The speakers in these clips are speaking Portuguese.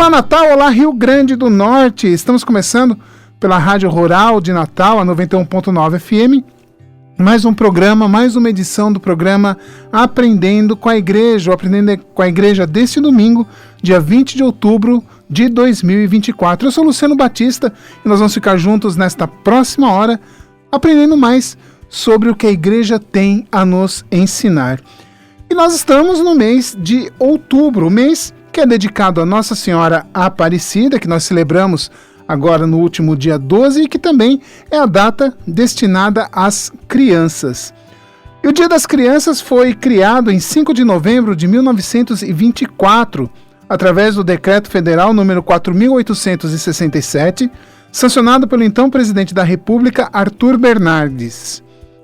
Olá Natal, olá Rio Grande do Norte. Estamos começando pela Rádio Rural de Natal, a 91.9 FM. Mais um programa, mais uma edição do programa Aprendendo com a Igreja, Aprendendo com a Igreja deste domingo, dia 20 de outubro de 2024. Eu sou Luciano Batista e nós vamos ficar juntos nesta próxima hora, aprendendo mais sobre o que a Igreja tem a nos ensinar. E nós estamos no mês de outubro, o mês que é dedicado a Nossa Senhora Aparecida, que nós celebramos agora no último dia 12 e que também é a data destinada às crianças. E o Dia das Crianças foi criado em 5 de novembro de 1924, através do Decreto Federal número 4.867, sancionado pelo então Presidente da República, Arthur Bernardes.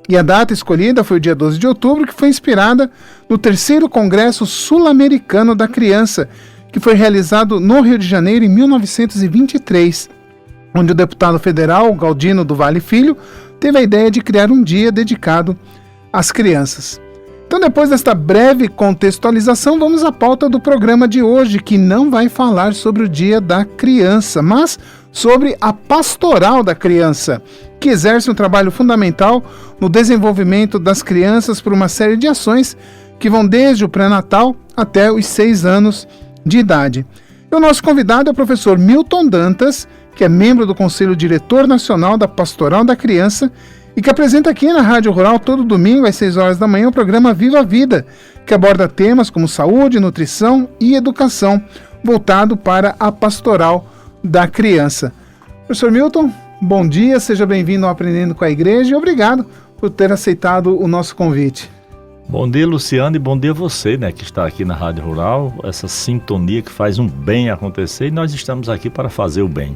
E a data escolhida foi o dia 12 de outubro, que foi inspirada no 3º Congresso Sul-Americano da Criança, que foi realizado no Rio de Janeiro em 1923, onde o deputado federal Galdino do Vale Filho teve a ideia de criar um dia dedicado às crianças. Então, depois desta breve contextualização, vamos à pauta do programa de hoje, que não vai falar sobre o Dia da Criança, mas sobre a Pastoral da Criança, que exerce um trabalho fundamental no desenvolvimento das crianças por uma série de ações que vão desde o pré-natal até os 6 anos de idade. E o nosso convidado é o professor Milton Dantas, que é membro do Conselho Diretor Nacional da Pastoral da Criança e que apresenta aqui na Rádio Rural todo domingo às 6 horas da manhã o programa Viva a Vida, que aborda temas como saúde, nutrição e educação, voltado para a Pastoral da Criança. Professor Milton, bom dia, seja bem-vindo ao Aprendendo com a Igreja e obrigado por ter aceitado o nosso convite. Bom dia, Luciano, e bom dia a você, que está aqui na Rádio Rural, essa sintonia que faz um bem acontecer, e nós estamos aqui para fazer o bem.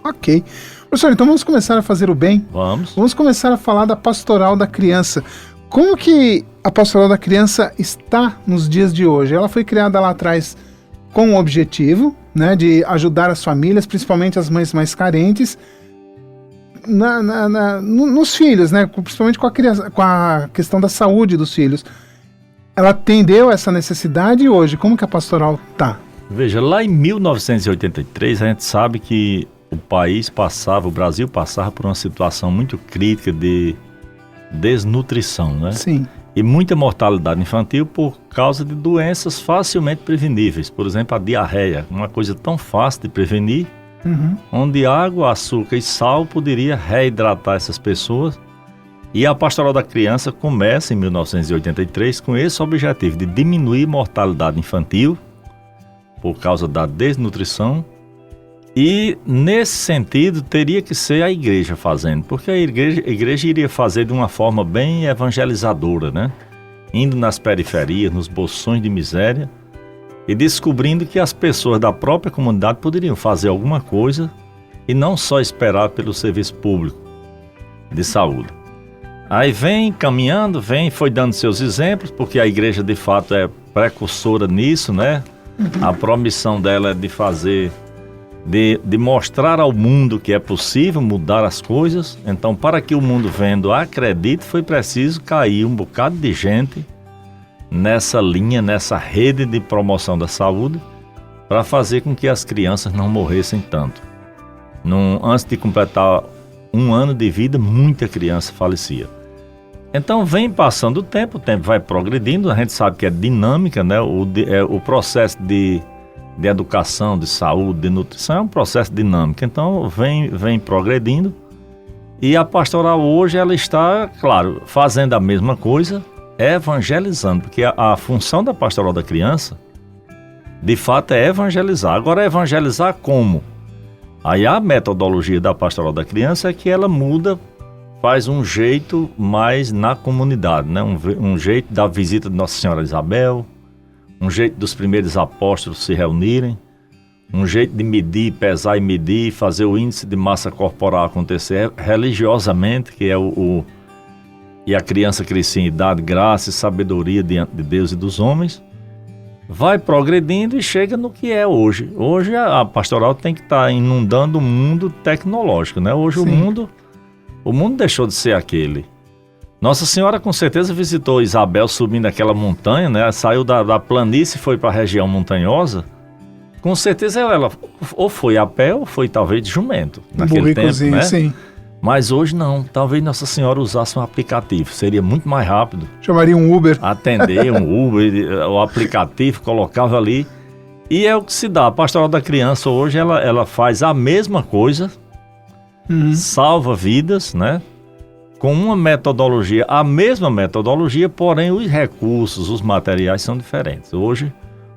Ok. Professor, então vamos começar a fazer o bem? Vamos começar a falar da Pastoral da Criança. Como que a Pastoral da Criança está nos dias de hoje? Ela foi criada lá atrás com o objetivo, de ajudar as famílias, principalmente as mães mais carentes, nos filhos, principalmente com a questão da saúde dos filhos. Ela atendeu essa necessidade e hoje, como que a pastoral está? Veja, lá em 1983 a gente sabe que o Brasil passava por uma situação muito crítica de desnutrição, Sim. E muita mortalidade infantil por causa de doenças facilmente preveníveis. Por exemplo, a diarreia, uma coisa tão fácil de prevenir, onde água, açúcar e sal poderia reidratar essas pessoas. E a Pastoral da Criança começa em 1983 com esse objetivo de diminuir a mortalidade infantil por causa da desnutrição. E nesse sentido teria que ser a igreja fazendo, porque a igreja iria fazer de uma forma bem evangelizadora, indo nas periferias, nos bolsões de miséria, e descobrindo que as pessoas da própria comunidade poderiam fazer alguma coisa e não só esperar pelo serviço público de saúde. Aí vem caminhando, foi dando seus exemplos, porque a igreja de fato é precursora nisso, A promissão dela é de fazer, de mostrar ao mundo que é possível mudar as coisas. Então, para que o mundo vendo acredite, foi preciso cair um bocado de gente nessa linha, nessa rede de promoção da saúde, para fazer com que as crianças não morressem tanto. Antes de completar 1 ano de vida, muita criança falecia. Então vem passando o tempo vai progredindo, a gente sabe que é dinâmica, o processo de educação, de saúde, de nutrição é um processo dinâmico, então vem progredindo. E a pastoral hoje ela está, claro, fazendo a mesma coisa, evangelizando, porque a função da Pastoral da Criança, de fato, é evangelizar. Agora, evangelizar como? Aí a metodologia da Pastoral da Criança é que ela muda, faz um jeito mais na comunidade, um jeito da visita de Nossa Senhora Isabel, um jeito dos primeiros apóstolos se reunirem, um jeito de medir, pesar e medir, fazer o índice de massa corporal acontecer religiosamente, que é e a criança crescia em idade, graça e sabedoria diante de Deus e dos homens, vai progredindo e chega no que é hoje. Hoje a pastoral tem que estar inundando o mundo tecnológico, Hoje o mundo deixou de ser aquele. Nossa Senhora com certeza visitou Isabel subindo aquela montanha, Saiu da planície e foi para a região montanhosa Com certeza ela ou foi a pé ou foi talvez de jumento. Naquele tempo, né? Sim. Mas hoje não. Talvez Nossa Senhora usasse um aplicativo. Seria muito mais rápido. Chamaria um Uber. Atender um Uber, o aplicativo, colocava ali. E é o que se dá. A Pastoral da Criança hoje, ela faz a mesma coisa, salva vidas, né? Com uma metodologia, a mesma metodologia, porém os recursos, os materiais são diferentes. Hoje,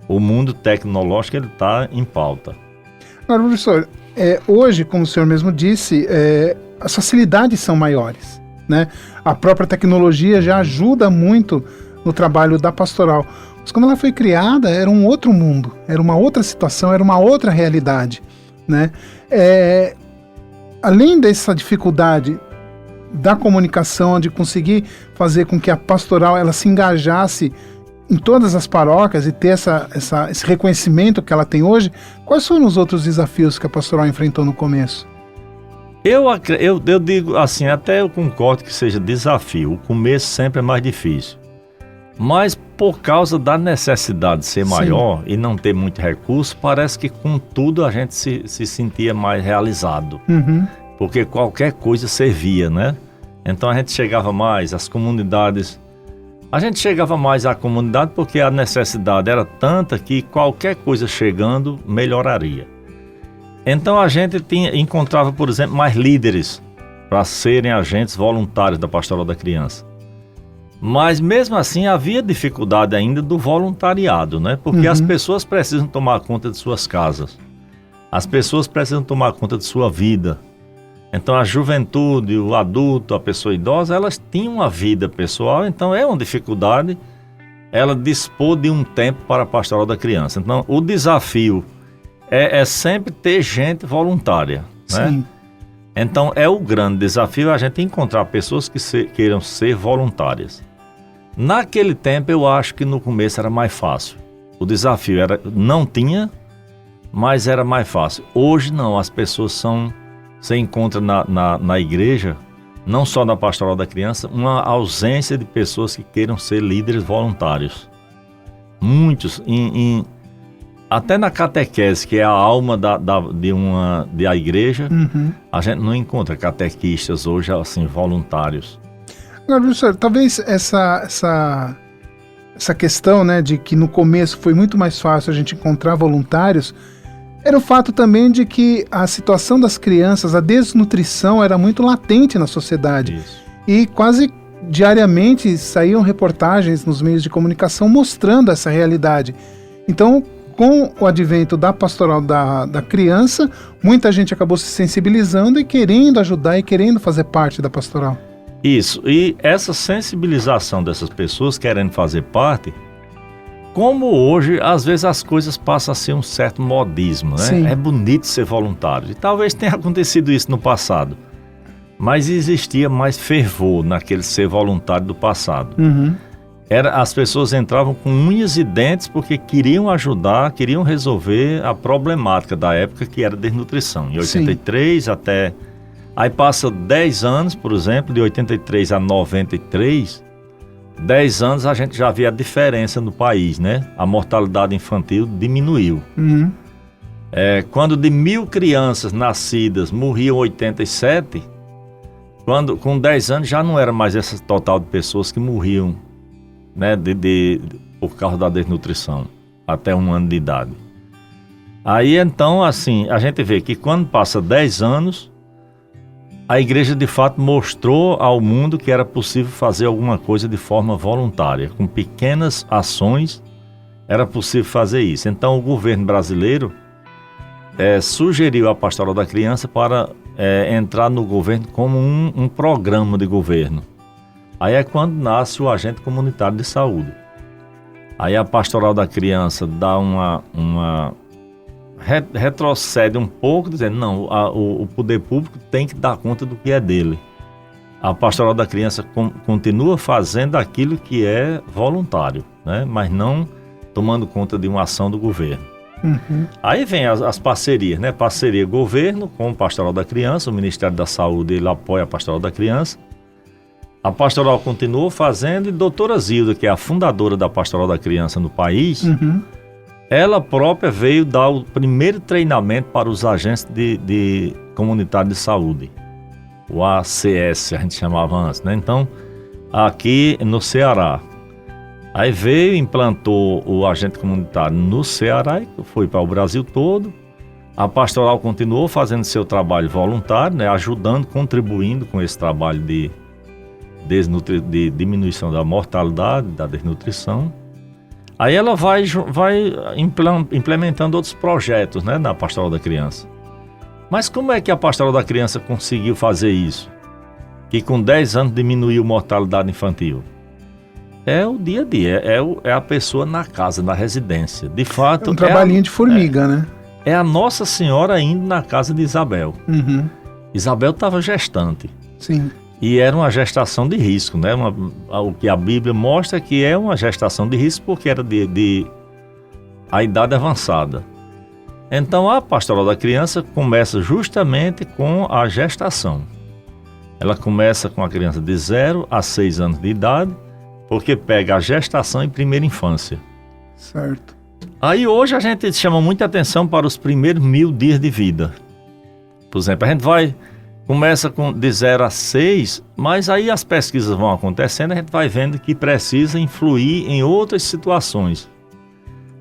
o mundo tecnológico está em pauta. Agora, professor, hoje, como o senhor mesmo disse, as facilidades são maiores, né? A própria tecnologia já ajuda muito no trabalho da pastoral. Mas quando ela foi criada, era um outro mundo, era uma outra situação, era uma outra realidade, né? Além dessa dificuldade da comunicação, de conseguir fazer com que a pastoral ela se engajasse em todas as paróquias e ter esse reconhecimento que ela tem hoje, quais foram os outros desafios que a pastoral enfrentou no começo? Eu digo assim, até eu concordo que seja desafio, o começo sempre é mais difícil. Mas por causa da necessidade de ser maior e não ter muito recurso, parece que com tudo a gente se sentia mais realizado. Porque qualquer coisa servia, né? Então a gente chegava mais às comunidades. A gente chegava mais à comunidade porque a necessidade era tanta que qualquer coisa chegando melhoraria. Então a gente encontrava, por exemplo, mais líderes para serem agentes voluntários da Pastoral da Criança. Mas mesmo assim havia dificuldade ainda do voluntariado, né? Porque as pessoas precisam tomar conta de suas casas. As pessoas precisam tomar conta de sua vida. Então a juventude, o adulto, a pessoa idosa, elas tinham uma vida pessoal, então é uma dificuldade ela dispor de um tempo para a Pastoral da Criança. Então o desafio é sempre ter gente voluntária, né? Sim. Então é o grande desafio a gente encontrar pessoas que queiram ser voluntárias. Naquele tempo eu acho que no começo era mais fácil. O desafio não tinha, mas era mais fácil. Hoje não, as pessoas você encontra na igreja, não só na Pastoral da Criança, uma ausência de pessoas que queiram ser líderes voluntários. Muitos, até na catequese, que é a alma da igreja, a gente não encontra catequistas hoje assim, voluntários. Agora, professor, talvez essa questão, né, de que no começo foi muito mais fácil a gente encontrar voluntários, era o fato também de que a situação das crianças, a desnutrição era muito latente na sociedade. Isso. E quase diariamente saíam reportagens nos meios de comunicação mostrando essa realidade. Então, com o advento da Pastoral da Criança, muita gente acabou se sensibilizando e querendo ajudar e querendo fazer parte da pastoral. Isso, e essa sensibilização dessas pessoas querendo fazer parte, como hoje, às vezes as coisas passam a ser um certo modismo, né? Sim. É bonito ser voluntário, e talvez tenha acontecido isso no passado, mas existia mais fervor naquele ser voluntário do passado. As pessoas entravam com unhas e dentes porque queriam ajudar, queriam resolver a problemática da época que era desnutrição. Em 83 Sim. até... Aí passa 10 anos, por exemplo, de 83 a 93, 10 anos a gente já vê a diferença no país, né? A mortalidade infantil diminuiu. Quando de 1.000 crianças nascidas morriam 87, com 10 anos já não era mais esse total de pessoas que morriam, né, por causa da desnutrição, até 1 ano de idade. Aí então, assim, a gente vê que quando passa 10 anos, a igreja de fato mostrou ao mundo que era possível fazer alguma coisa de forma voluntária. Com pequenas ações era possível fazer isso. Então o governo brasileiro sugeriu a Pastoral da Criança para entrar no governo como um programa de governo. Aí é quando nasce o agente comunitário de saúde. Aí a Pastoral da Criança dá retrocede um pouco, dizendo, não, o poder público tem que dar conta do que é dele. A Pastoral da Criança continua fazendo aquilo que é voluntário, né? Mas não tomando conta de uma ação do governo. Aí vem as parcerias, né? Parceria governo com o Pastoral da Criança, o Ministério da Saúde ele apoia a Pastoral da Criança. A Pastoral continuou fazendo e a doutora Zilda, que é a fundadora da Pastoral da Criança no país, ela própria veio dar o primeiro treinamento para os agentes de comunitário de saúde, o ACS, a gente chamava antes, né? Então, aqui no Ceará. Aí veio, implantou o agente comunitário no Ceará, e foi para o Brasil todo. A pastoral continuou fazendo seu trabalho voluntário, né? Ajudando, contribuindo com esse trabalho de diminuição da mortalidade, da desnutrição. Aí ela vai implementando outros projetos, né, na Pastoral da Criança. Mas como é que a Pastoral da Criança conseguiu fazer isso? Que com 10 anos diminuiu a mortalidade infantil? É o dia a dia, é a pessoa na casa, na residência. De fato, é um trabalhinho de formiga, né? É a Nossa Senhora indo na casa de Isabel. Uhum. Isabel estava gestante. Sim. E era uma gestação de risco, né? O que a Bíblia mostra que é uma gestação de risco porque era de a idade avançada. Então a Pastoral da Criança começa justamente com a gestação. Ela começa com a criança de 0 a 6 anos de idade, porque pega a gestação e primeira infância. Certo. Aí hoje a gente chama muita atenção para os primeiros 1000 dias de vida. Por exemplo, a gente começa de 0 a 6, mas aí as pesquisas vão acontecendo, a gente vai vendo que precisa influir em outras situações.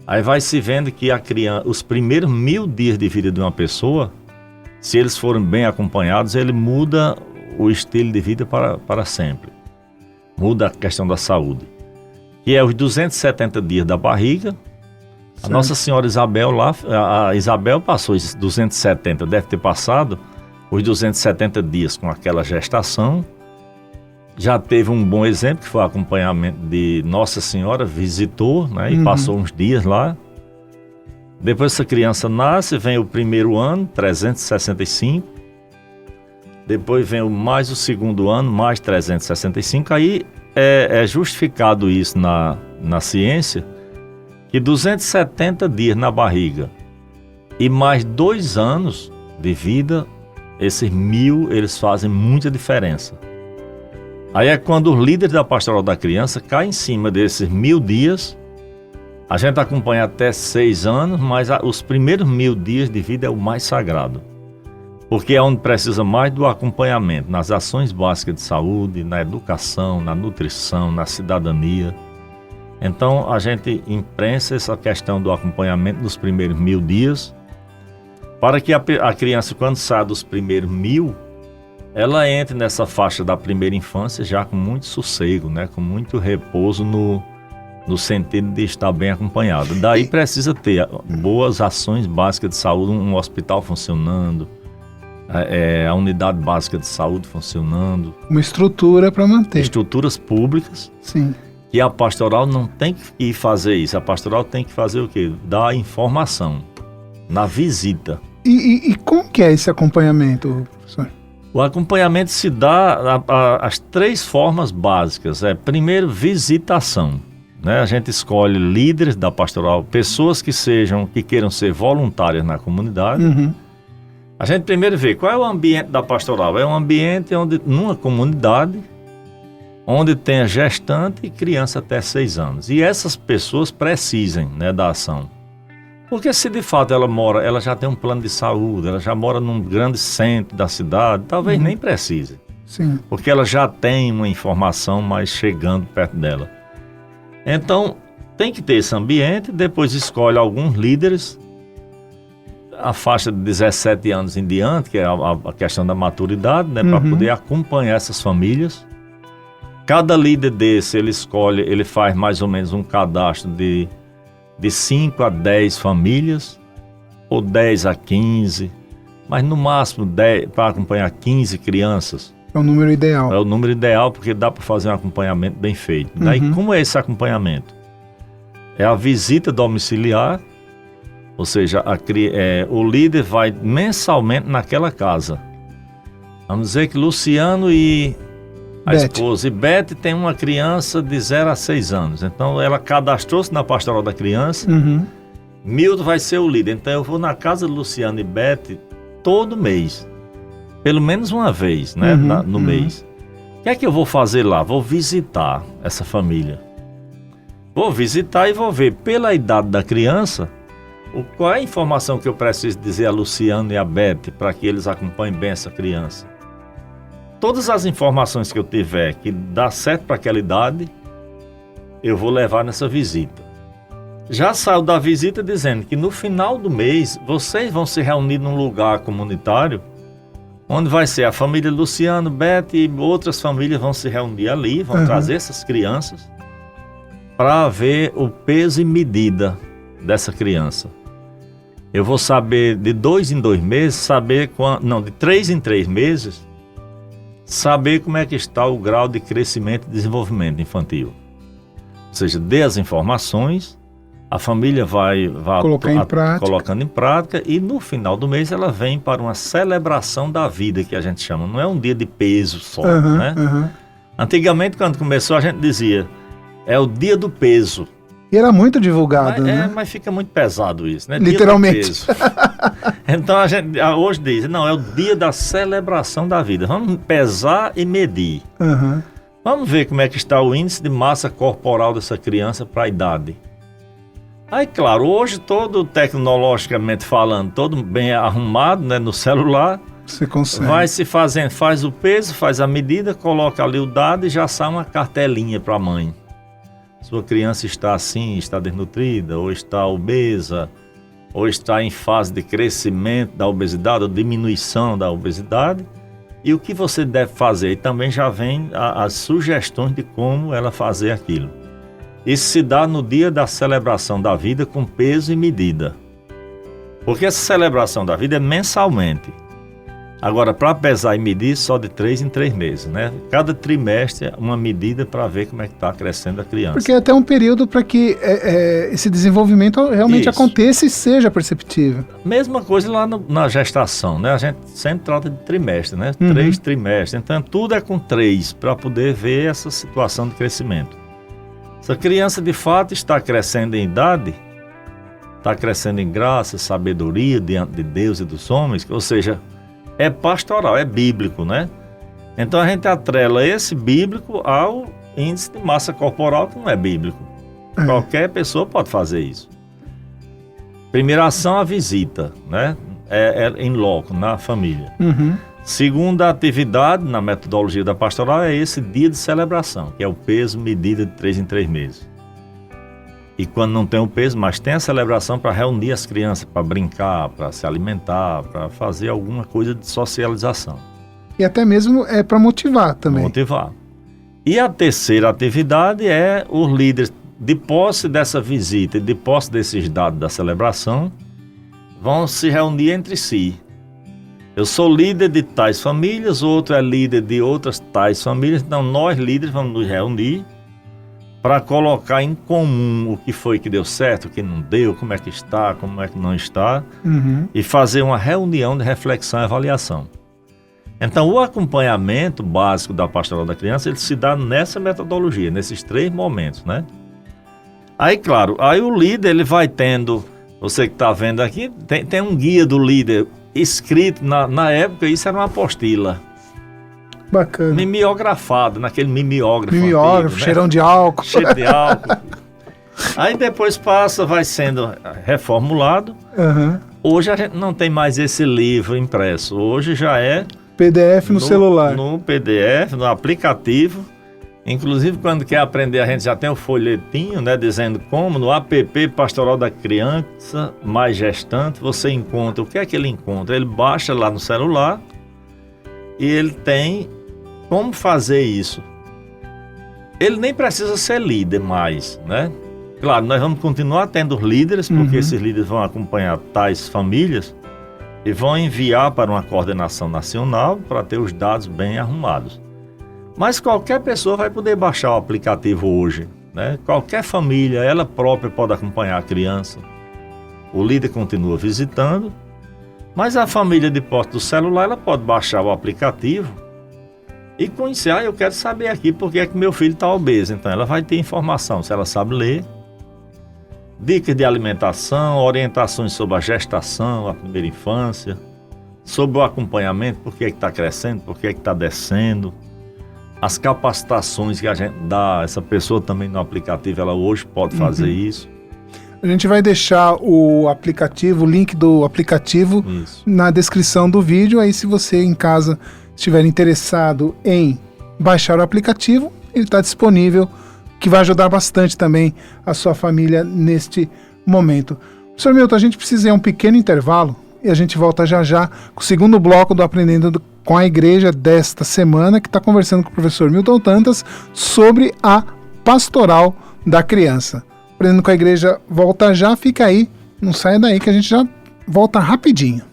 Aí vai se vendo que os primeiros 1000 dias de vida de uma pessoa, se eles forem bem acompanhados, ele muda o estilo de vida para sempre. Muda a questão da saúde. Que é os 270 dias da barriga. A Nossa Senhora Isabel lá, a Isabel passou os 270, deve ter passado os 270 dias com aquela gestação. Já teve um bom exemplo, que foi o acompanhamento de Nossa Senhora, visitou, né, e passou uns dias lá. Depois essa criança nasce, vem o primeiro ano, 365. Depois vem mais o segundo ano, mais 365. Aí é justificado isso na ciência, que 270 dias na barriga e mais 2 anos de vida, esses 1000, eles fazem muita diferença. Aí é quando os líderes da Pastoral da Criança caem em cima desses 1000 dias. A gente acompanha até 6 anos, mas os primeiros 1000 dias de vida é o mais sagrado. Porque é onde precisa mais do acompanhamento, nas ações básicas de saúde, na educação, na nutrição, na cidadania. Então a gente imprensa essa questão do acompanhamento nos primeiros 1000 dias, para que a criança, quando sai dos primeiros 1000, ela entre nessa faixa da primeira infância já com muito sossego, né? Com muito repouso no sentido de estar bem acompanhado. Daí precisa ter boas ações básicas de saúde, um hospital funcionando, a unidade básica de saúde funcionando. Uma estrutura para manter. Estruturas públicas. Sim. E a pastoral não tem que ir fazer isso. A pastoral tem que fazer o quê? Dar informação na visita. E como que é esse acompanhamento, professor? O acompanhamento se dá as 3 formas básicas. Primeiro, visitação. Né? A gente escolhe líderes da pastoral, pessoas que queiram ser voluntárias na comunidade. Uhum. A gente primeiro vê qual é o ambiente da pastoral. É um ambiente numa comunidade, onde tenha gestante e criança até 6 anos. E essas pessoas precisem, né, da ação. Porque se de fato ela já tem um plano de saúde, ela já mora num grande centro da cidade, talvez nem precise. Sim. Porque ela já tem uma informação mais chegando perto dela. Então, tem que ter esse ambiente, depois escolhe alguns líderes, a faixa de 17 anos em diante, que é a questão da maturidade, né, para poder acompanhar essas famílias. Cada líder desse, ele faz mais ou menos um cadastro de 5 a 10 famílias, ou 10 a 15, mas no máximo 10 para acompanhar 15 crianças. É o número ideal. É o número ideal, porque dá para fazer um acompanhamento bem feito. Daí, como é esse acompanhamento? É a visita domiciliar, ou seja, o líder vai mensalmente naquela casa. Vamos dizer que Luciano e a esposa e Beth tem uma criança de 0 a 6 anos. Então ela cadastrou-se na Pastoral da Criança. Milton vai ser o líder. Então eu vou na casa de Luciano e Beth todo mês. Pelo menos uma vez, né? No mês. O que é que eu vou fazer lá? Vou visitar essa família. Vou visitar e vou ver pela idade da criança qual é a informação que eu preciso dizer a Luciano e a Beth para que eles acompanhem bem essa criança? Todas as informações que eu tiver que dá certo para aquela idade, eu vou levar nessa visita. Já saiu da visita dizendo que no final do mês, vocês vão se reunir num lugar comunitário, onde vai ser a família Luciano, Beth e outras famílias vão se reunir ali, vão trazer essas crianças para ver o peso e medida dessa criança. Eu vou saber de 2 em 2 meses, de 3 em 3 meses, saber como é que está o grau de crescimento e desenvolvimento infantil. Ou seja, dê as informações, a família vai colocando em prática e no final do mês ela vem para uma celebração da vida, que a gente chama. Não é um dia de peso só, né? Antigamente, quando começou, a gente dizia, é o dia do peso. E era muito divulgado, né? Mas fica muito pesado isso, né? Literalmente. Então a gente hoje diz, não, é o dia da celebração da vida. Vamos pesar e medir. Vamos ver como é que está o índice de massa corporal dessa criança para a idade. Aí, claro, hoje todo tecnologicamente falando, todo bem arrumado, né, no celular. Você consegue. Vai se fazendo, faz o peso, faz a medida, coloca ali o dado e já sai uma cartelinha para a mãe. Sua criança está assim, está desnutrida, ou está obesa, ou está em fase de crescimento da obesidade, ou diminuição da obesidade. E o que você deve fazer? E também já vem as sugestões de como ela fazer aquilo. Isso se dá no dia da celebração da vida com peso e medida. Porque essa celebração da vida é mensalmente. Agora, para pesar e medir, só de 3 em 3 meses, né? Cada trimestre, uma medida para ver como é que está crescendo a criança. Porque é até um período para que esse desenvolvimento realmente aconteça e seja perceptível. Mesma coisa lá na gestação, né? A gente sempre trata de trimestre, né? 3 trimestres. Então, tudo é com 3 para poder ver essa situação de crescimento. Se a criança, de fato, está crescendo em idade, está crescendo em graça, sabedoria diante de Deus e dos homens, ou seja, é pastoral, é bíblico, né? Então a gente atrela esse bíblico ao índice de massa corporal que não é bíblico. Qualquer pessoa pode fazer isso. Primeira ação, a visita, né? É em loco, na família. Segunda atividade, na metodologia da pastoral, é esse dia de celebração, que é o peso, medida de 3 em 3 meses. E quando não tem o peso, mas tem a celebração para reunir as crianças, para brincar, para se alimentar, para fazer alguma coisa de socialização. E até mesmo é para motivar também. Motivar. E a terceira atividade é os líderes, de posse dessa visita e de posse desses dados da celebração, vão se reunir entre si. Eu sou líder de tais famílias, outro é líder de outras tais famílias, então nós líderes vamos nos reunir para colocar em comum o que foi que deu certo, o que não deu, como é que está, como é que não está, e fazer uma reunião de reflexão e avaliação. Então, o acompanhamento básico da pastoral da criança, ele se dá nessa metodologia, nesses 3 momentos, né? Aí, claro, aí o líder, ele vai tendo, você que está vendo aqui, tem um guia do líder escrito, na época, isso era uma apostila. Bacana. Mimeografado, naquele mimeógrafo. Mimeógrafo, antigo, né? Cheirão de álcool. Cheiro de álcool. Aí depois vai sendo reformulado. Hoje a gente não tem mais esse livro impresso. Hoje já é PDF no celular. No PDF, no aplicativo. Inclusive, quando quer aprender, a gente já tem o folhetinho, né, dizendo como no app Pastoral da Criança Mais Gestante, você encontra. O que é que ele encontra? Ele baixa lá no celular e ele tem como fazer isso. Ele nem precisa ser líder mais, né? Claro, nós vamos continuar tendo líderes, porque esses líderes vão acompanhar tais famílias e vão enviar para uma coordenação nacional para ter os dados bem arrumados. Mas qualquer pessoa vai poder baixar o aplicativo hoje, né? Qualquer família, ela própria pode acompanhar a criança. O líder continua visitando, mas a família de posse do celular, ela pode baixar o aplicativo e conhecer, eu quero saber aqui porque é que meu filho está obeso. Então ela vai ter informação, se ela sabe ler, dicas de alimentação, orientações sobre a gestação, a primeira infância, sobre o acompanhamento, por que é que está crescendo, por que é que está descendo. As capacitações que a gente dá, essa pessoa também no aplicativo, ela hoje pode fazer isso. A gente vai deixar o link do aplicativo na descrição do vídeo. Aí, se você em casa estiver interessado em baixar o aplicativo, ele está disponível, que vai ajudar bastante também a sua família neste momento. Professor Milton, a gente precisa ir a um pequeno intervalo e a gente volta já já com o segundo bloco do Aprendendo com a Igreja desta semana, que está conversando com o professor Milton Dantas sobre a pastoral da criança. Aprendendo com a Igreja volta já, fica aí, não saia daí que a gente já volta rapidinho.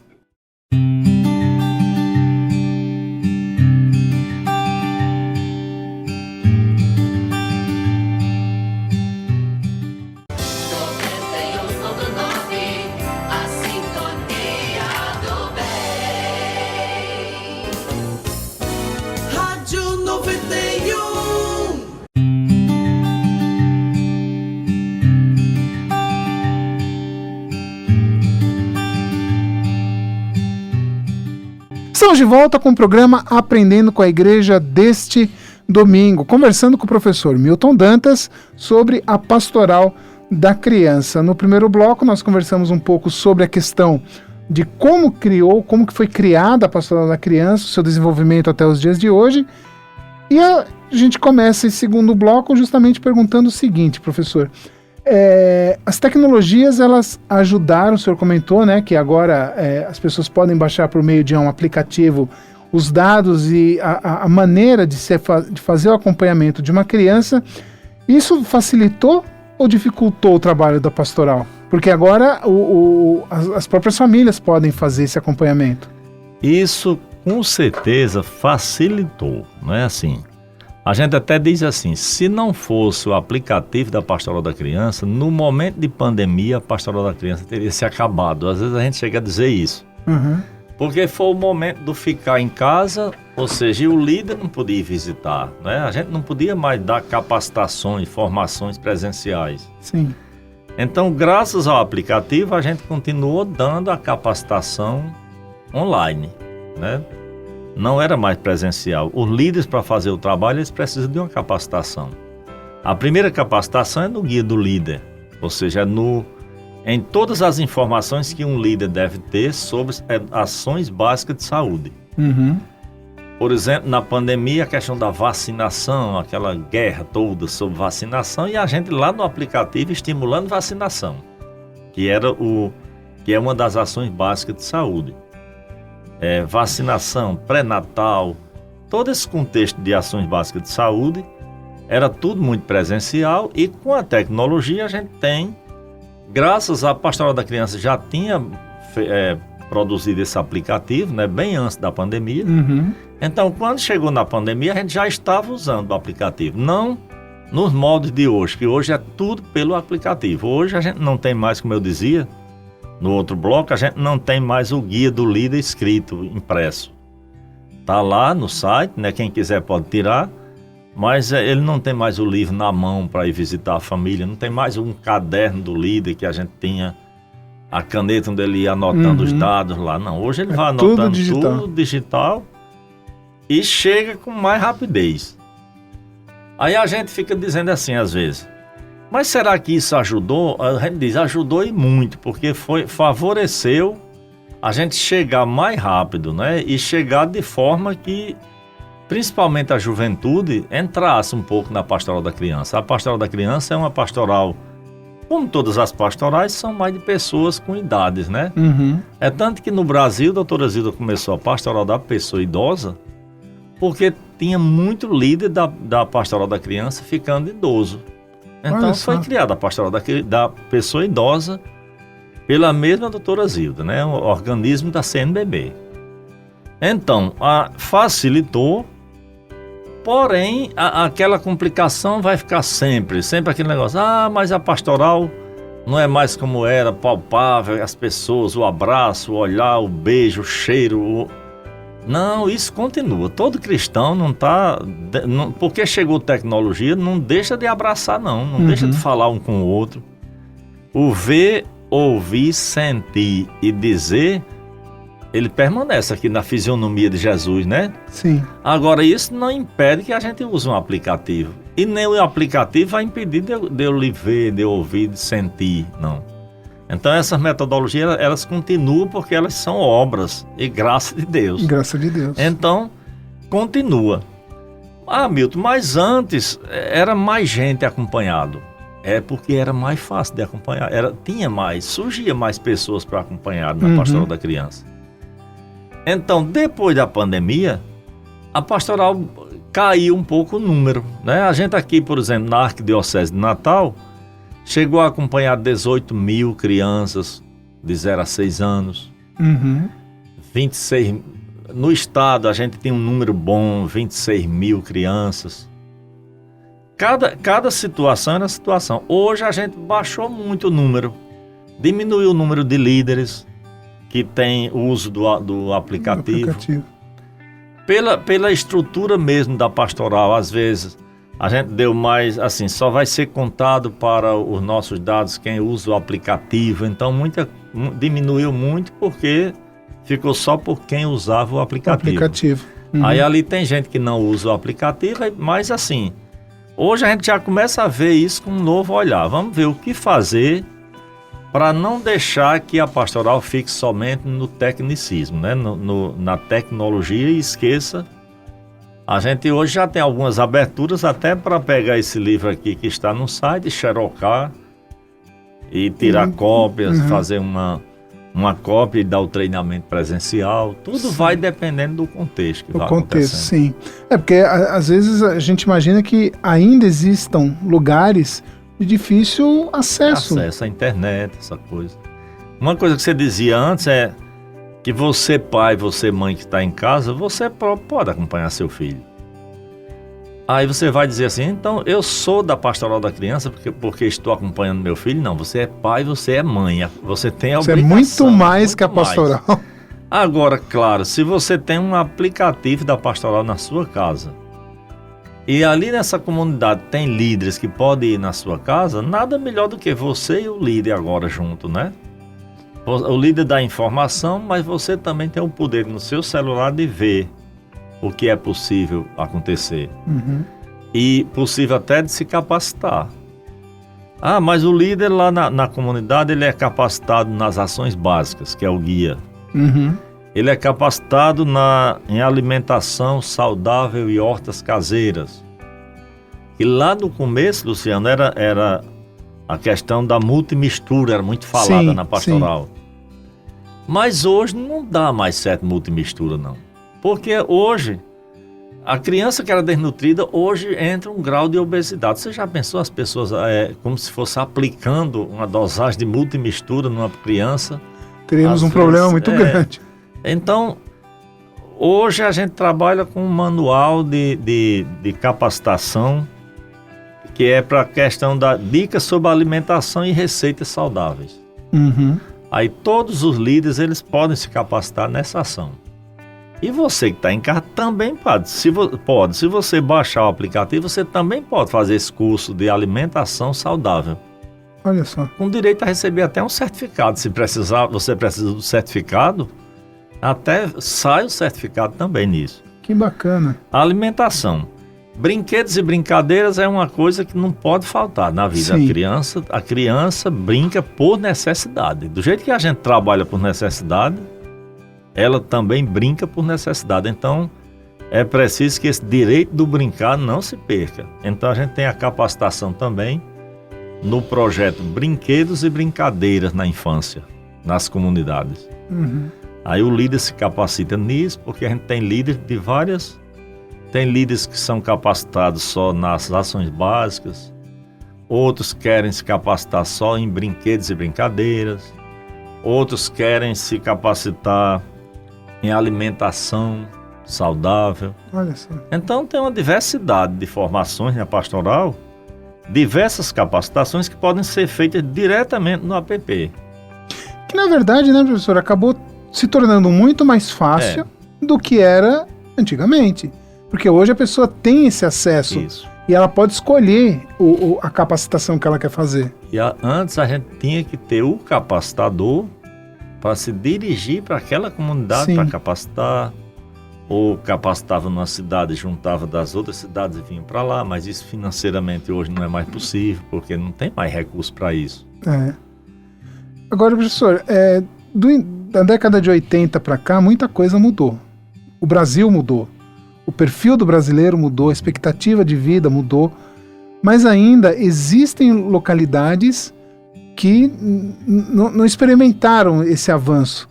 Estamos de volta com o programa Aprendendo com a Igreja deste domingo, conversando com o professor Milton Dantas sobre a pastoral da criança. No primeiro bloco, nós conversamos um pouco sobre a questão de como que foi criada a pastoral da criança, o seu desenvolvimento até os dias de hoje. E a gente começa esse segundo bloco justamente perguntando o seguinte, professor. As tecnologias, elas ajudaram, o senhor comentou, né, que agora as pessoas podem baixar por meio de um aplicativo os dados e a maneira de fazer o acompanhamento de uma criança. Isso facilitou ou dificultou o trabalho da pastoral? Porque agora as próprias famílias podem fazer esse acompanhamento. Isso com certeza facilitou, não é assim? A gente até diz assim, se não fosse o aplicativo da Pastoral da Criança, no momento de pandemia, a Pastoral da Criança teria se acabado. Às vezes a gente chega a dizer isso. Uhum. Porque foi o momento do ficar em casa, ou seja, o líder não podia ir visitar, né? A gente não podia mais dar capacitações, formações presenciais. Sim. Então, graças ao aplicativo, a gente continuou dando a capacitação online, né? Não era mais presencial. Os líderes, para fazer o trabalho, eles precisam de uma capacitação. A primeira capacitação é no guia do líder, ou seja, em todas as informações que um líder deve ter sobre ações básicas de saúde. Uhum. Por exemplo, na pandemia, a questão da vacinação, aquela guerra toda sobre vacinação, e a gente lá no aplicativo estimulando vacinação, que é uma das ações básicas de saúde. Vacinação, pré-natal, todo esse contexto de ações básicas de saúde, era tudo muito presencial, e com a tecnologia a gente tem, graças à Pastoral da Criança já tinha produzido esse aplicativo, né, bem antes da pandemia. Uhum. Então, quando chegou na pandemia, a gente já estava usando o aplicativo, não nos moldes de hoje, que hoje é tudo pelo aplicativo. Hoje a gente não tem mais, como eu dizia, no outro bloco, a gente não tem mais o guia do líder escrito, impresso. Está lá no site, né? Quem quiser pode tirar, mas ele não tem mais o livro na mão para ir visitar a família, não tem mais um caderno do líder que a gente tinha a caneta onde ele ia anotando os dados lá. Não, hoje ele vai anotando tudo digital e chega com mais rapidez. Aí a gente fica dizendo assim às vezes, mas será que isso ajudou? A gente diz, ajudou e muito, porque favoreceu a gente chegar mais rápido, né? E chegar de forma que, principalmente a juventude, entrasse um pouco na pastoral da criança. A pastoral da criança é uma pastoral, como todas as pastorais, são mais de pessoas com idades, né? Uhum. É tanto que no Brasil, a doutora Zilda começou a pastoral da pessoa idosa, porque tinha muito líder da pastoral da criança ficando idoso. Então foi criada a pastoral da pessoa idosa pela mesma doutora Zilda, né? O organismo da CNBB. Então, facilitou, porém, aquela complicação vai ficar sempre aquele negócio, mas a pastoral não é mais como era, palpável, as pessoas, o abraço, o olhar, o beijo, o cheiro. Não, isso continua. Todo cristão porque chegou tecnologia, não deixa de abraçar, não deixa de falar um com o outro. O ver, ouvir, sentir e dizer ele permanece aqui na fisionomia de Jesus, né? Sim. Agora, isso não impede que a gente use um aplicativo. E nem o aplicativo vai impedir de eu lhe ver, de eu ouvir, de sentir, não. Então, essas metodologias, elas continuam porque elas são obras e graça de Deus. Graça de Deus. Então, continua. Ah, Milton, mas antes era mais gente acompanhado. É porque era mais fácil de acompanhar. Surgia mais pessoas para acompanhar na pastoral da criança. Então, depois da pandemia, a pastoral caiu um pouco o número, né? A gente aqui, por exemplo, na Arquidiocese de Natal, chegou a acompanhar 18 mil crianças de 0 a 6 anos. 26. No estado, a gente tem um número bom, 26 mil crianças. Cada situação era situação. Hoje a gente baixou muito o número, diminuiu o número de líderes que tem o uso do aplicativo. Pela estrutura mesmo da pastoral, às vezes a gente deu mais, assim, só vai ser contado para os nossos dados quem usa o aplicativo, então diminuiu muito porque ficou só por quem usava o aplicativo. Aí ali tem gente que não usa o aplicativo, mas assim, hoje a gente já começa a ver isso com um novo olhar. Vamos ver o que fazer para não deixar que a pastoral fique somente no tecnicismo, né? Na tecnologia, e esqueça. A gente hoje já tem algumas aberturas até para pegar esse livro aqui que está no site, xerocar e tirar cópias, fazer uma cópia e dar o treinamento presencial. Tudo vai dependendo do contexto que vai acontecendo. Sim. É porque às vezes a gente imagina que ainda existam lugares de difícil acesso. Acesso à internet, essa coisa. Uma coisa que você dizia antes é que você, pai, você, mãe que está em casa, você pode acompanhar seu filho. Aí você vai dizer assim, então eu sou da pastoral da criança porque estou acompanhando meu filho. Não, você é pai, você é mãe, você tem a obrigação. Você é muito mais que a pastoral. Agora, claro, se você tem um aplicativo da pastoral na sua casa, e ali nessa comunidade tem líderes que podem ir na sua casa, nada melhor do que você e o líder agora junto, né? O líder dá informação, mas você também tem o poder no seu celular de ver o que é possível acontecer. E possível até de se capacitar. Ah, mas o líder lá na comunidade, ele é capacitado nas ações básicas, que é o guia. Ele é capacitado em alimentação saudável e hortas caseiras. E lá no começo, Luciano, era a questão da multimistura, era muito falada na pastoral. Mas hoje não dá mais certo multimistura, não. Porque hoje, a criança que era desnutrida, hoje entra um grau de obesidade. Você já pensou as pessoas como se fosse aplicando uma dosagem de multimistura numa criança? Teríamos um problema muito grande. Então, hoje a gente trabalha com um manual de capacitação, que é para a questão da dicas sobre alimentação e receitas saudáveis. Aí todos os líderes, eles podem se capacitar nessa ação. E você que está em casa também pode. Se você baixar o aplicativo, você também pode fazer esse curso de alimentação saudável. Olha só. Com direito a receber até um certificado. Se precisar, você precisa do certificado, até sai o certificado também nisso. Que bacana. A alimentação. Brinquedos e brincadeiras é uma coisa que não pode faltar na vida. A criança brinca por necessidade. Do jeito que a gente trabalha por necessidade, ela também brinca por necessidade. Então, é preciso que esse direito do brincar não se perca. Então, a gente tem a capacitação também no projeto Brinquedos e Brincadeiras na Infância, nas comunidades. Aí o líder se capacita nisso, porque a gente tem líderes de várias... Tem líderes que são capacitados só nas ações básicas, outros querem se capacitar só em brinquedos e brincadeiras, outros querem se capacitar em alimentação saudável. Olha só. Então tem uma diversidade de formações na pastoral, diversas capacitações que podem ser feitas diretamente no app. Que na verdade, né, professor, acabou se tornando muito mais fácil do que era antigamente. Porque hoje a pessoa tem esse acesso. Isso. E ela pode escolher a capacitação que ela quer fazer. E antes a gente tinha que ter o capacitador para se dirigir para aquela comunidade para capacitar, ou capacitava numa cidade, juntava das outras cidades e vinha para lá, mas isso financeiramente hoje não é mais possível, porque não tem mais recurso para isso. Agora, professor, da década de 80 para cá, muita coisa mudou. O Brasil mudou, o perfil do brasileiro mudou, a expectativa de vida mudou, mas ainda existem localidades que não experimentaram esse avanço.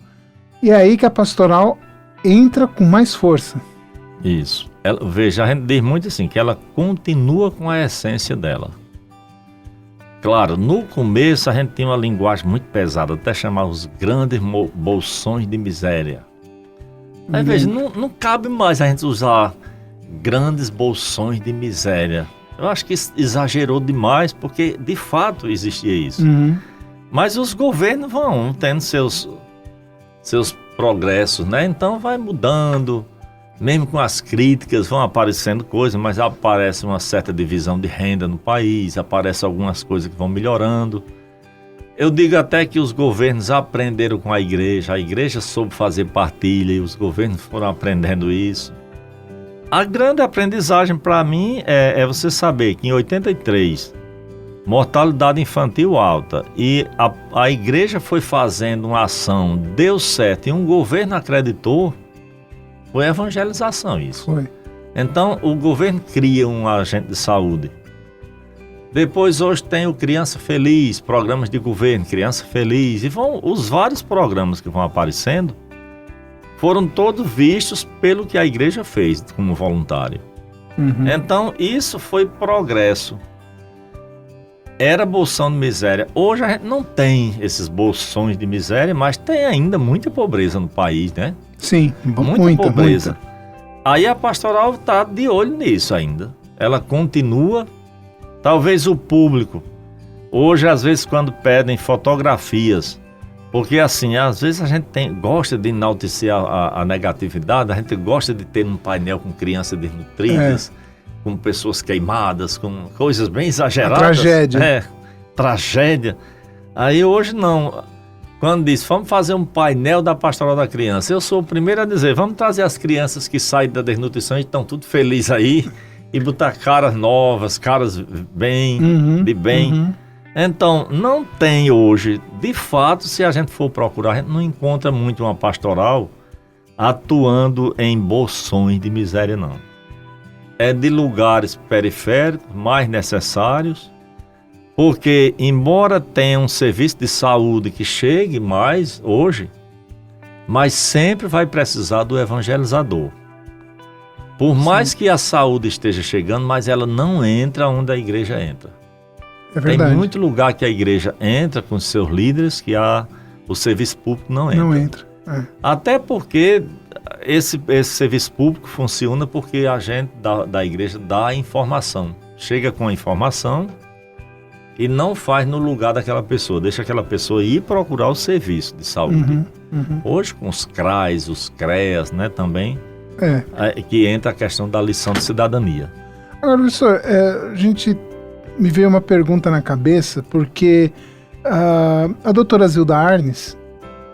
E é aí que a pastoral entra com mais força. Isso. Veja, a gente diz muito assim, que ela continua com a essência dela. Claro, no começo a gente tinha uma linguagem muito pesada, até chamar os grandes bolsões de miséria. Aí veja, não cabe mais a gente usar grandes bolsões de miséria. Eu acho que exagerou demais, porque de fato existia isso. Mas os governos vão tendo seus progressos, né? Então vai mudando, mesmo com as críticas vão aparecendo coisas, mas aparece uma certa divisão de renda no país, aparecem algumas coisas que vão melhorando. Eu digo até que os governos aprenderam com a igreja soube fazer partilha e os governos foram aprendendo isso. A grande aprendizagem para mim é você saber que em 83, mortalidade infantil alta, e a igreja foi fazendo uma ação, deu certo, e um governo acreditou, foi evangelização isso. Foi. Então o governo cria um agente de saúde. Depois hoje tem o Criança Feliz, programas de governo, Criança Feliz, e os vários programas que vão aparecendo, foram todos vistos pelo que a igreja fez como voluntário. Então isso foi progresso. Era bolsão de miséria. Hoje a gente não tem esses bolsões de miséria, mas tem ainda muita pobreza no país, né? Sim, muita pobreza. Aí a pastoral está de olho nisso ainda. Ela continua. Talvez o público, hoje às vezes quando pedem fotografias, porque assim, às vezes a gente gosta de enaltecer a negatividade, a gente gosta de ter um painel com crianças desnutridas, com pessoas queimadas, com coisas bem exageradas. Tragédia. Tragédia. Aí hoje não. Quando diz, vamos fazer um painel da pastoral da criança, eu sou o primeiro a dizer, vamos trazer as crianças que saem da desnutrição e estão tudo felizes aí, e botar caras novas, caras de bem. Então, não tem hoje, de fato, se a gente for procurar, a gente não encontra muito uma pastoral atuando em bolsões de miséria, não. É de lugares periféricos, mais necessários, porque, embora tenha um serviço de saúde que chegue mais hoje, mas sempre vai precisar do evangelizador. Por mais que a saúde esteja chegando, mas ela não entra onde a igreja entra. É verdade. Tem muito lugar que a igreja entra com os seus líderes que o serviço público não entra. Não entra. Até porque esse serviço público funciona porque a gente da igreja dá a informação. Chega com a informação e não faz no lugar daquela pessoa. Deixa aquela pessoa ir procurar o serviço de saúde. Hoje com os CRAs, os CREAS, né, também, que entra a questão da lição de cidadania. Agora, professor, me veio uma pergunta na cabeça, porque a doutora Zilda Arnes,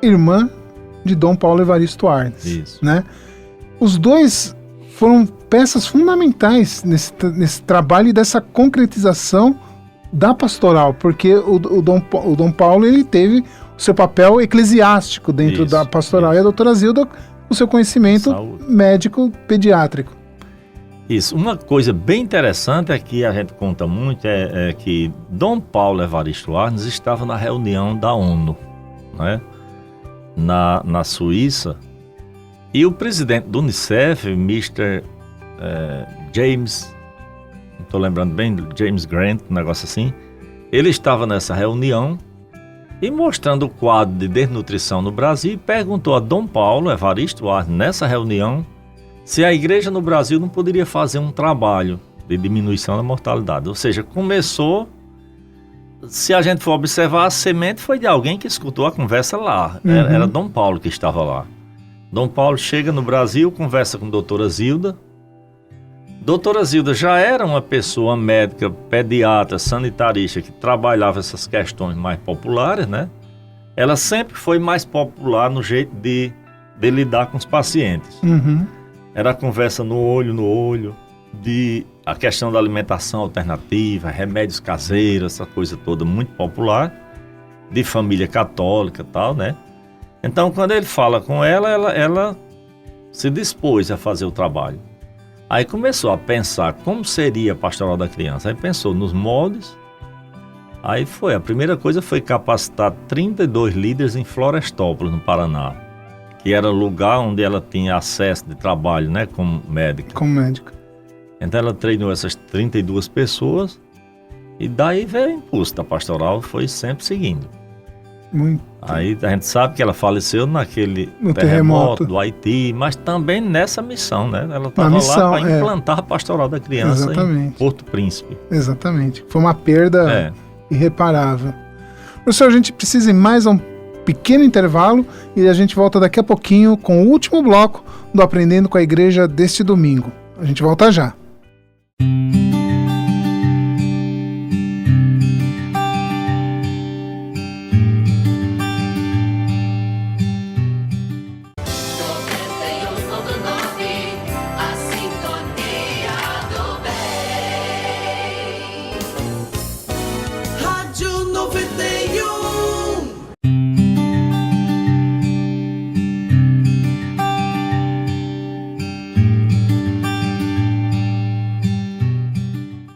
irmã de Dom Paulo Evaristo Arnes, né? Os dois foram peças fundamentais nesse trabalho e dessa concretização da pastoral, porque o Dom Paulo ele teve o seu papel eclesiástico dentro da pastoral, e a doutora Zilda o seu conhecimento médico pediátrico. Isso. Uma coisa bem interessante é que a gente conta muito é que Dom Paulo Evaristo Arnes estava na reunião da ONU, né, na Suíça, e o presidente do Unicef, Mr. James, não estou lembrando bem, James Grant, um negócio assim, ele estava nessa reunião e mostrando o quadro de desnutrição no Brasil, perguntou a Dom Paulo Evaristo Arnes, nessa reunião, se a igreja no Brasil não poderia fazer um trabalho de diminuição da mortalidade. Ou seja, começou, se a gente for observar, a semente foi de alguém que escutou a conversa lá. Era Dom Paulo que estava lá. Dom Paulo chega no Brasil, conversa com a doutora Zilda. Doutora Zilda já era uma pessoa médica, pediatra, sanitarista, que trabalhava essas questões mais populares, né? ela sempre foi mais popular no jeito de lidar com os pacientes. Era a conversa no olho, a questão da alimentação alternativa, remédios caseiros, essa coisa toda muito popular, de família católica e tal, né? Então, quando ele fala com ela se dispôs a fazer o trabalho. Aí começou a pensar como seria a pastoral da criança. Aí pensou nos moldes. Aí a primeira coisa foi capacitar 32 líderes em Florestópolis, no Paraná, que era o lugar onde ela tinha acesso de trabalho, né, como médica. Então ela treinou essas 32 pessoas e daí veio o impulso da pastoral, foi sempre seguindo. Muito. Aí a gente sabe que ela faleceu no terremoto do Haiti, mas também nessa missão, né? Ela estava lá para implantar a pastoral da criança em Porto Príncipe. Exatamente. Foi uma perda irreparável. Professor, a gente precisa ir mais a um pequeno intervalo e a gente volta daqui a pouquinho com o último bloco do Aprendendo com a Igreja deste domingo. A gente volta já.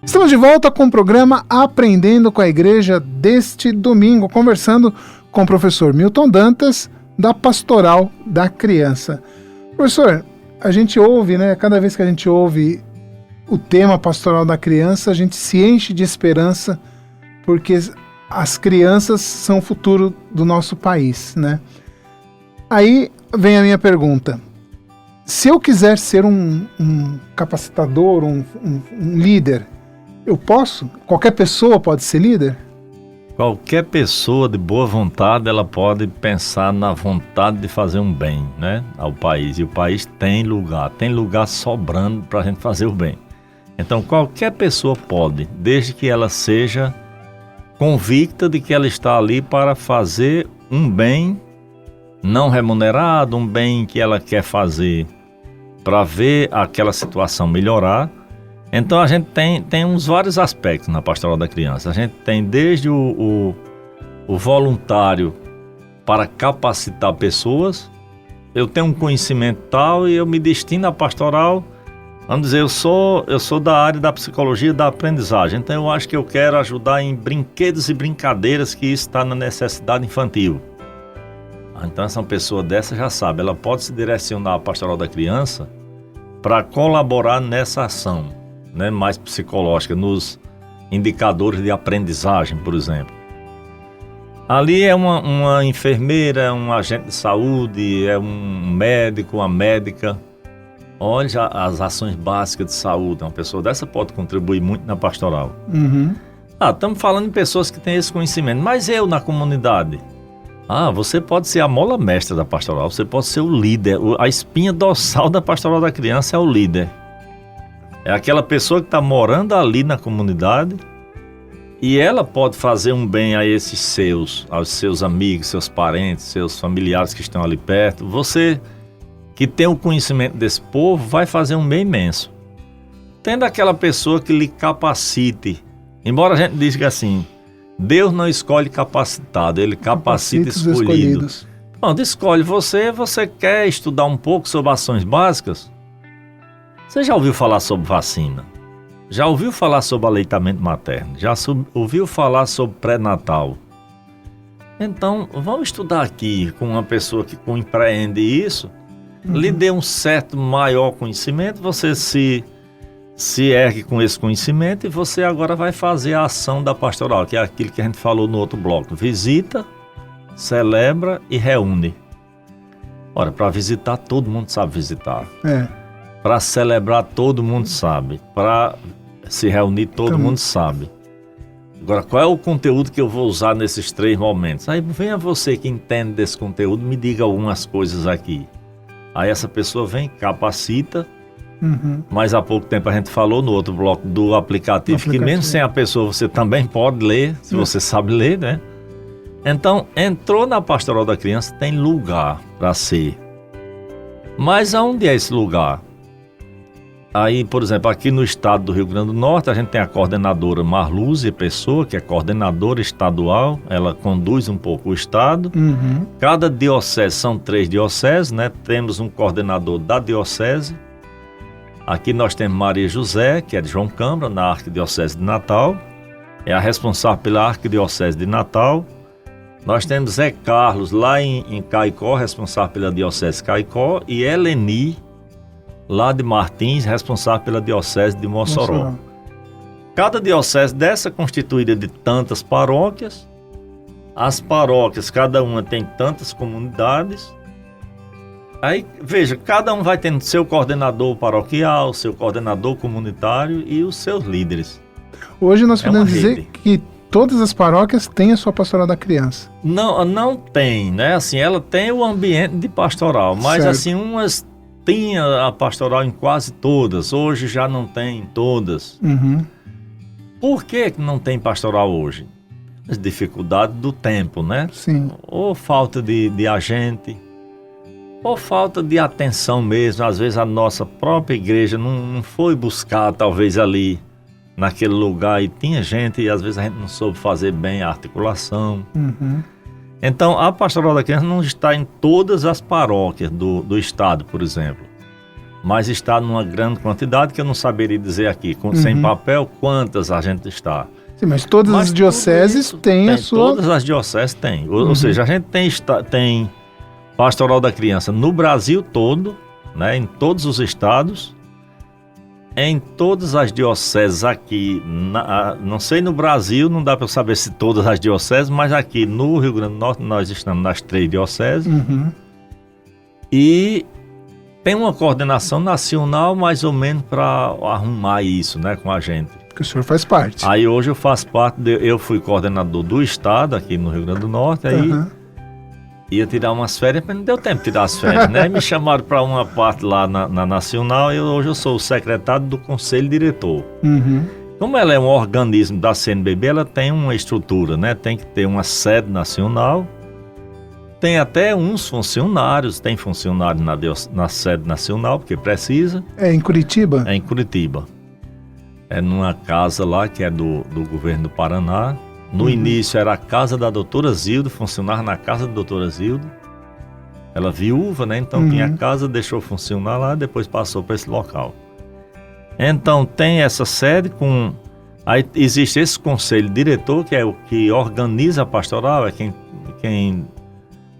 Estamos de volta com o programa Aprendendo com a Igreja deste domingo, conversando com o professor Milton Dantas, da Pastoral da Criança. Professor, a gente ouve, né? Cada vez que a gente ouve o tema Pastoral da Criança, a gente se enche de esperança, porque as crianças são o futuro do nosso país, né? Aí vem a minha pergunta. Se eu quiser ser um capacitador, um líder, eu posso? Qualquer pessoa pode ser líder? Qualquer pessoa de boa vontade, ela pode pensar na vontade de fazer um bem, né, ao país. E o país tem lugar sobrando para a gente fazer o bem. Então qualquer pessoa pode, desde que ela seja convicta de que ela está ali para fazer um bem não remunerado, um bem que ela quer fazer para ver aquela situação melhorar. Então a gente tem uns vários aspectos na pastoral da criança. A gente tem desde o voluntário para capacitar pessoas. Eu tenho um conhecimento tal e eu me destino à pastoral. Vamos dizer, eu sou da área da psicologia e da aprendizagem. Então eu acho que eu quero ajudar em brinquedos e brincadeiras, que isso está na necessidade infantil. Então essa pessoa dessa já sabe, ela pode se direcionar à pastoral da criança para colaborar nessa ação, né, mais psicológica, nos indicadores de aprendizagem, por exemplo. Ali é uma enfermeira, um agente de saúde, é um médico, uma médica. Olha as ações básicas de saúde. Uma pessoa dessa pode contribuir muito na pastoral. Estamos falando de pessoas que têm esse conhecimento, mas eu na comunidade? Você pode ser a mola mestra da pastoral, você pode ser o líder, a espinha dorsal da pastoral da criança é o líder. É aquela pessoa que está morando ali na comunidade e ela pode fazer um bem a aos seus amigos, seus parentes, seus familiares que estão ali perto. Você que tem o conhecimento desse povo vai fazer um bem imenso. Tendo aquela pessoa que lhe capacite. Embora a gente diga assim, Deus não escolhe capacitado, Ele capacita escolhidos. Pronto, escolhe você quer estudar um pouco sobre ações básicas? Você já ouviu falar sobre vacina? Já ouviu falar sobre aleitamento materno? Já ouviu falar sobre pré-natal? Então, vamos estudar aqui com uma pessoa que compreende isso, lhe dê um certo maior conhecimento, você se ergue com esse conhecimento e você agora vai fazer a ação da pastoral, que é aquilo que a gente falou no outro bloco. Visita, celebra e reúne. Ora, para visitar, todo mundo sabe visitar. Para celebrar, todo mundo sabe. Para se reunir, todo mundo sabe. Agora, qual é o conteúdo que eu vou usar nesses 3 momentos? Aí venha você que entende desse conteúdo, me diga algumas coisas aqui. Aí essa pessoa vem, capacita. Mas há pouco tempo a gente falou no outro bloco do aplicativo, que mesmo sem a pessoa você também pode ler, se você sabe ler, né? Então, entrou na pastoral da criança, tem lugar para ser. Mas aonde é esse lugar? Aí, por exemplo, aqui no estado do Rio Grande do Norte, a gente tem a coordenadora Marluze Pessoa, que é coordenadora estadual, ela conduz um pouco o estado. Uhum. Cada diocese, são 3 dioceses, né? Temos um coordenador da diocese. Aqui nós temos Maria José, que é de João Câmara, na Arquidiocese de Natal. É a responsável pela Arquidiocese de Natal. Nós temos Zé Carlos, lá em Caicó, responsável pela Diocese de Caicó. E Eleni, lá de Martins, responsável pela Diocese de Mossoró. Cada diocese dessa é constituída de tantas paróquias. As paróquias, cada uma tem tantas comunidades. Aí, veja, cada um vai tendo seu coordenador paroquial, seu coordenador comunitário e os seus líderes. Hoje nós podemos dizer que todas as paróquias têm a sua pastoral da criança. Não tem, né? Assim, ela tem o ambiente de pastoral, mas certo. Assim, umas tinha a pastoral em quase todas, hoje já não tem em todas. Uhum. Por que não tem pastoral hoje? As dificuldades do tempo, né? Sim. Ou falta de agente, ou falta de atenção mesmo. Às vezes a nossa própria igreja não foi buscar, talvez, ali naquele lugar, e tinha gente, e às vezes a gente não soube fazer bem a articulação. Uhum. Então, a pastoral da criança não está em todas as paróquias do estado, por exemplo, mas está numa grande quantidade que eu não saberia dizer aqui, sem papel, quantas a gente está. Sim, mas todas as dioceses têm a sua... Todas as dioceses têm, ou seja, a gente tem pastoral da criança no Brasil todo, né, em todos os estados. Em todas as dioceses aqui, não sei no Brasil, não dá para saber se todas as dioceses, mas aqui no Rio Grande do Norte nós estamos nas 3 dioceses. Uhum. E tem uma coordenação nacional mais ou menos para arrumar isso, né, com a gente. Que o senhor faz parte. Aí hoje eu faço parte, eu fui coordenador do estado aqui no Rio Grande do Norte, aí ia tirar umas férias, mas não deu tempo de tirar as férias, né? Me chamaram para uma parte lá na Nacional e hoje eu sou o secretário do Conselho Diretor. Uhum. Como ela é um organismo da CNBB, ela tem uma estrutura, né? Tem que ter uma sede nacional, tem até uns funcionários, tem funcionário na sede nacional, porque precisa. É em Curitiba? É em Curitiba. É numa casa lá que é do governo do Paraná. No início era a casa da doutora Zilda, funcionava na casa da doutora Zilda. Ela viúva, né? Então tinha a casa, deixou funcionar lá, depois passou para esse local. Então tem essa sede com... Aí existe esse conselho diretor, que é o que organiza a pastoral, é quem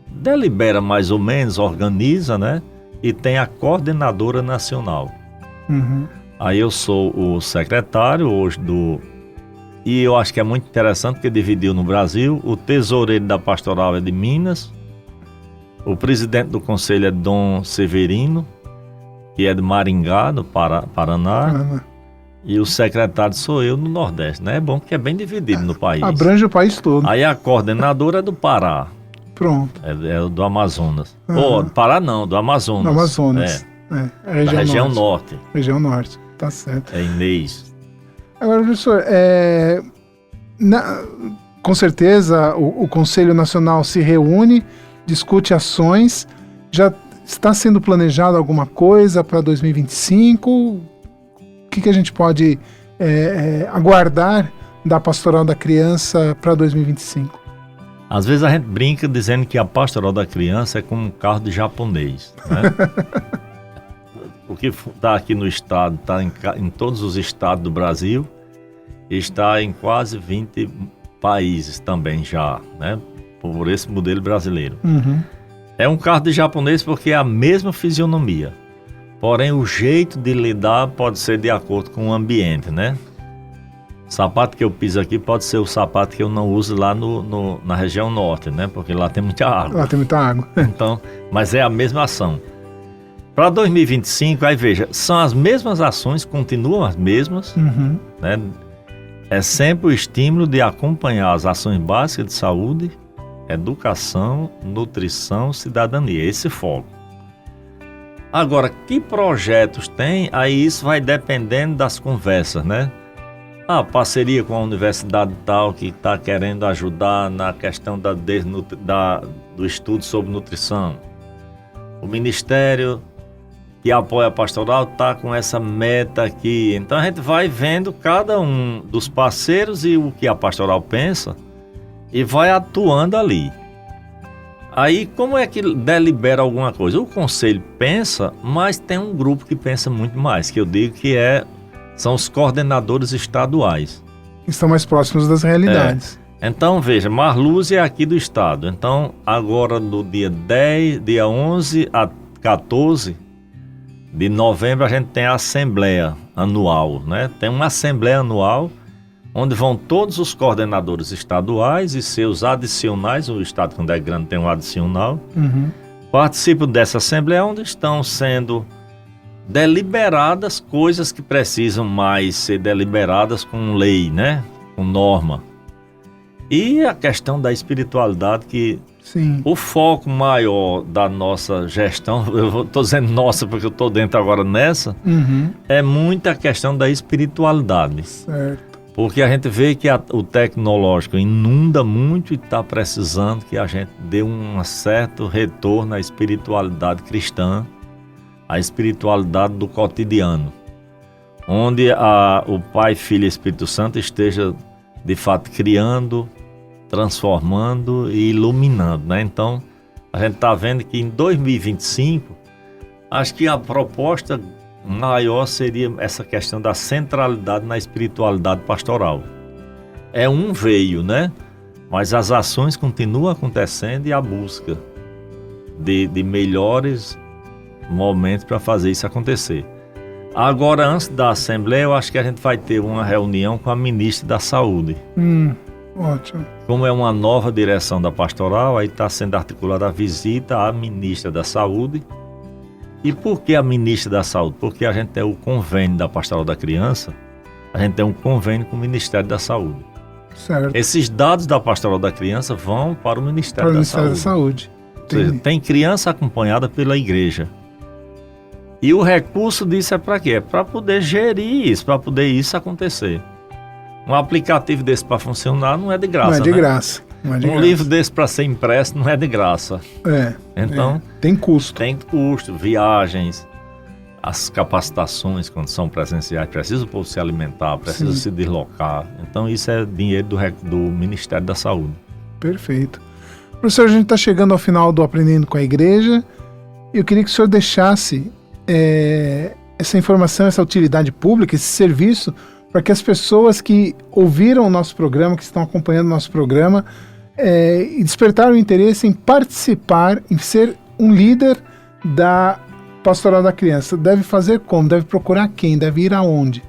delibera mais ou menos, organiza, né? E tem a coordenadora nacional. Uhum. Aí eu sou o secretário hoje E eu acho que é muito interessante porque dividiu no Brasil. O tesoureiro da pastoral é de Minas. O presidente do conselho é Dom Severino, que é de Maringá, do Paraná. E o secretário sou eu no Nordeste, né? É bom porque é bem dividido no país. Abrange o país todo. Aí a coordenadora é do Pará. Pronto. É do Amazonas. Do Pará não, do Amazonas. Do Amazonas. Da região norte. Região norte, tá certo. É Inês. Agora, professor, com certeza o Conselho Nacional se reúne, discute ações, já está sendo planejado alguma coisa para 2025? O que a gente pode aguardar da Pastoral da Criança para 2025? Às vezes a gente brinca dizendo que a Pastoral da Criança é como um carro de japonês, né? O que está aqui no estado, está em todos os estados do Brasil, está em quase 20 países também já, né? Por esse modelo brasileiro. Uhum. É um carro de japonês porque é a mesma fisionomia, porém o jeito de lidar pode ser de acordo com o ambiente, né? O sapato que eu piso aqui pode ser o sapato que eu não uso lá na região norte, né? Porque lá tem muita água. Lá tem muita água. Então, mas é a mesma ação. Para 2025, aí veja, são as mesmas ações, continuam as mesmas, né? É sempre o estímulo de acompanhar as ações básicas de saúde, educação, nutrição, cidadania, esse foco. Agora, que projetos tem? Aí isso vai dependendo das conversas, né? parceria com a universidade tal que está querendo ajudar na questão do estudo sobre nutrição. O Ministério que apoia a pastoral está com essa meta aqui. Então a gente vai vendo cada um dos parceiros e o que a pastoral pensa e vai atuando ali. Aí como é que delibera alguma coisa? O conselho pensa, mas tem um grupo que pensa muito mais, que eu digo que são os coordenadores estaduais. Estão mais próximos das realidades. Então, veja, Marluz é aqui do estado. Então, agora do dia 11 a 14 de novembro, a gente tem a assembleia anual, né? Tem uma assembleia anual onde vão todos os coordenadores estaduais e seus adicionais. O estado, quando é grande, tem um adicional. Participam dessa assembleia onde estão sendo deliberadas coisas que precisam mais ser deliberadas com lei, né? Com norma. E a questão da espiritualidade, que Sim. O foco maior da nossa gestão, eu estou dizendo nossa porque eu estou dentro agora nessa, é muito a questão da espiritualidade. Certo. Porque a gente vê que o tecnológico inunda muito e está precisando que a gente dê um certo retorno à espiritualidade cristã, à espiritualidade do cotidiano, onde o Pai, Filho e Espírito Santo esteja de fato criando, transformando e iluminando, né? Então, a gente está vendo que em 2025, acho que a proposta maior seria essa questão da centralidade na espiritualidade pastoral. É um veio, né? Mas as ações continuam acontecendo e a busca de melhores momentos para fazer isso acontecer. Agora, antes da Assembleia, eu acho que a gente vai ter uma reunião com a ministra da Saúde. Ótimo. Como é uma nova direção da pastoral, aí está sendo articulada a visita à ministra da Saúde. E por que a ministra da Saúde? Porque a gente tem o convênio da Pastoral da Criança, a gente tem um convênio com o Ministério da Saúde. Certo. Esses dados da Pastoral da Criança vão para o Ministério da Saúde. Ou seja, tem criança acompanhada pela igreja. E o recurso disso é para quê? É para poder gerir isso, para poder isso acontecer. Um aplicativo desse para funcionar não é de graça, Não é de né? graça. Livro desse para ser impresso não é de graça. Então, tem custo. Tem custo, viagens, as capacitações quando são presenciais, precisa o povo se alimentar, precisa se deslocar. Então isso é dinheiro do Ministério da Saúde. Perfeito. Professor, a gente está chegando ao final do Aprendendo com a Igreja. Eu queria que o senhor deixasse essa informação, essa utilidade pública, esse serviço, para que as pessoas que ouviram o nosso programa, que estão acompanhando o nosso programa, e despertaram o interesse em participar, em ser um líder da Pastoral da Criança. Deve fazer como? Deve procurar quem? Deve ir aonde?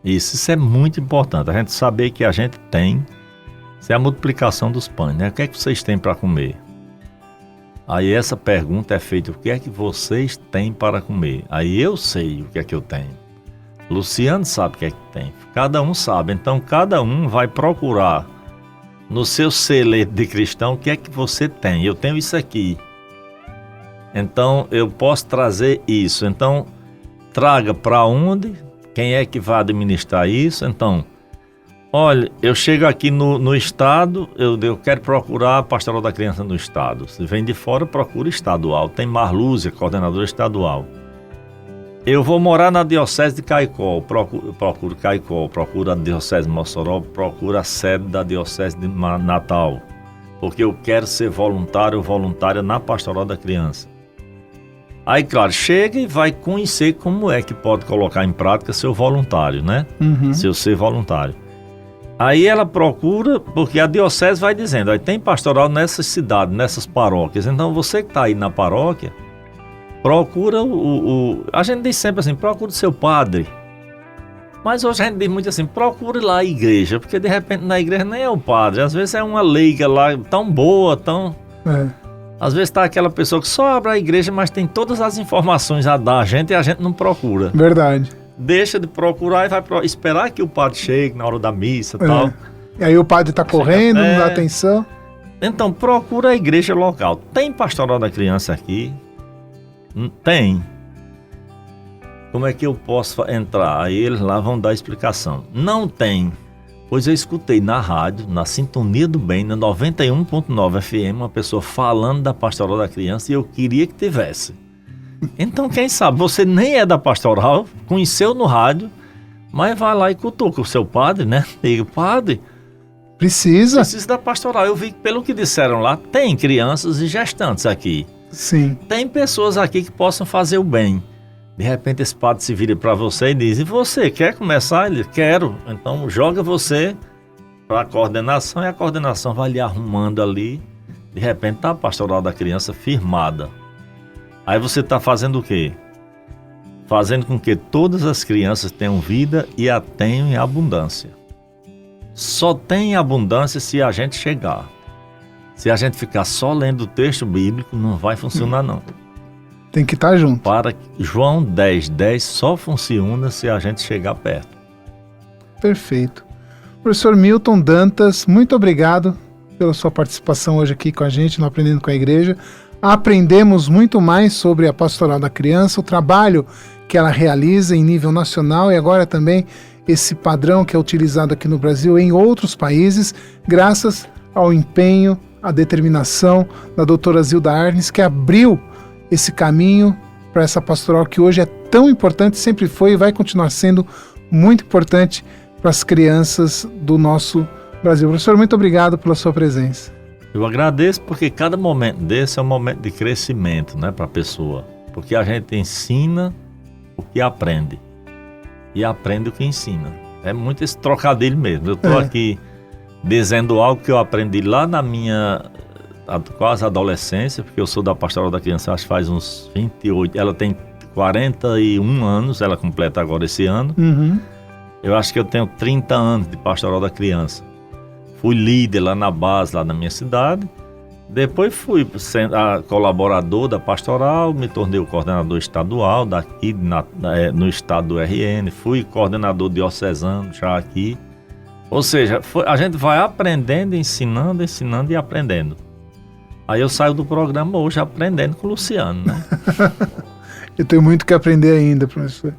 Isso é muito importante. A gente saber que a gente tem, isso é a multiplicação dos pães, né? O que é que vocês têm para comer? Aí essa pergunta é feita, o que é que vocês têm para comer? Aí eu sei o que é que eu tenho. Luciano sabe o que é que tem. Cada um sabe. Então cada um vai procurar no seu celeiro de cristão o que é que você tem. Eu tenho isso aqui. Então eu posso trazer isso. Então traga para onde? Quem é que vai administrar isso? Então, olha, eu chego aqui no estado, eu quero procurar a Pastoral da Criança no estado. Se vem de fora, procura estadual. Tem Marlúzia, coordenadora estadual. Eu vou morar na Diocese de Caicó, procuro Caicó, procuro a Diocese de Mossoró, procuro a sede da Diocese de Natal, porque eu quero ser voluntário ou voluntária na Pastoral da Criança. Aí, claro, chega e vai conhecer como é que pode colocar em prática seu voluntário, né? Seu ser voluntário. Aí ela procura, porque a Diocese vai dizendo, aí tem pastoral nessas cidades, nessas paróquias, então você que está aí na paróquia, procura a gente diz sempre assim, procura o seu padre. Mas hoje a gente diz muito assim, procure lá a igreja, porque de repente na igreja nem é o padre, às vezes é uma leiga lá tão boa, tão... Às vezes está aquela pessoa que só abre a igreja, mas tem todas as informações a dar a gente e a gente não procura. Verdade. Deixa de procurar e vai esperar que o padre chegue na hora da missa e tal. E aí o padre está correndo, não dá atenção. Então procura a igreja local. Tem Pastoral da Criança aqui? Tem. como é que eu posso entrar? Aí eles lá vão dar explicação. Não tem, pois eu escutei na rádio, na Sintonia do Bem, na 91.9 FM, uma pessoa falando da Pastoral da Criança e eu queria que tivesse. Então, quem sabe, você nem é da pastoral, conheceu no rádio, mas vai lá e cutuca o seu padre, né? Diga, padre, precisa da pastoral. Eu vi que, pelo que disseram lá, tem crianças e gestantes aqui. Sim. Tem pessoas aqui que possam fazer o bem. De repente, esse padre se vira para você e diz, e você, quer começar? Ele, quero. Então, joga você para a coordenação e a coordenação vai lhe arrumando ali. De repente, está a pastoral da criança firmada. Aí você está fazendo o quê? Fazendo com que todas as crianças tenham vida e a tenham em abundância. Só tem abundância se a gente chegar. Se a gente ficar só lendo o texto bíblico, não vai funcionar não. Tem que estar junto. Para João 10:10 só funciona se a gente chegar perto. Perfeito. Professor Milton Dantas, muito obrigado pela sua participação hoje aqui com a gente no Aprendendo com a Igreja. Aprendemos muito mais sobre a Pastoral da Criança, o trabalho que ela realiza em nível nacional e agora também esse padrão que é utilizado aqui no Brasil e em outros países, graças ao empenho, à determinação da doutora Zilda Arnes, que abriu esse caminho para essa pastoral que hoje é tão importante, sempre foi e vai continuar sendo muito importante para as crianças do nosso Brasil. Professor, muito obrigado pela sua presença. Eu agradeço porque cada momento desse é um momento de crescimento, né, para a pessoa. Porque a gente ensina o que aprende e aprende o que ensina. É muito esse trocadilho mesmo. Eu estou aqui dizendo algo que eu aprendi lá na minha quase adolescência, porque eu sou da Pastoral da Criança, acho que faz uns 28, ela tem 41 anos, ela completa agora esse ano. Uhum. Eu acho que eu tenho 30 anos de Pastoral da Criança. Fui líder lá na base, lá na minha cidade. Depois fui colaborador da pastoral, me tornei o coordenador estadual daqui no estado do RN. Fui coordenador diocesano já aqui. Ou seja, a gente vai aprendendo, ensinando e aprendendo. Aí eu saio do programa hoje aprendendo com o Luciano, né? Eu tenho muito que aprender ainda, professor.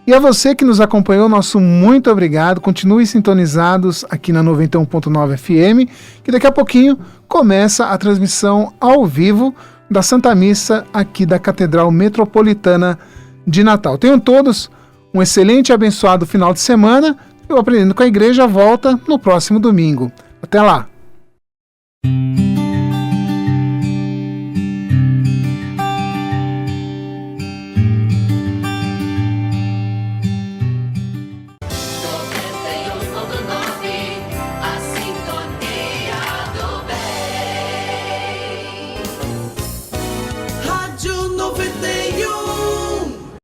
E a você que nos acompanhou, nosso muito obrigado. Continue sintonizados aqui na 91.9 FM, que daqui a pouquinho começa a transmissão ao vivo da Santa Missa aqui da Catedral Metropolitana de Natal. Tenham todos um excelente e abençoado final de semana. Eu Aprendendo com a Igreja volta no próximo domingo. Até lá!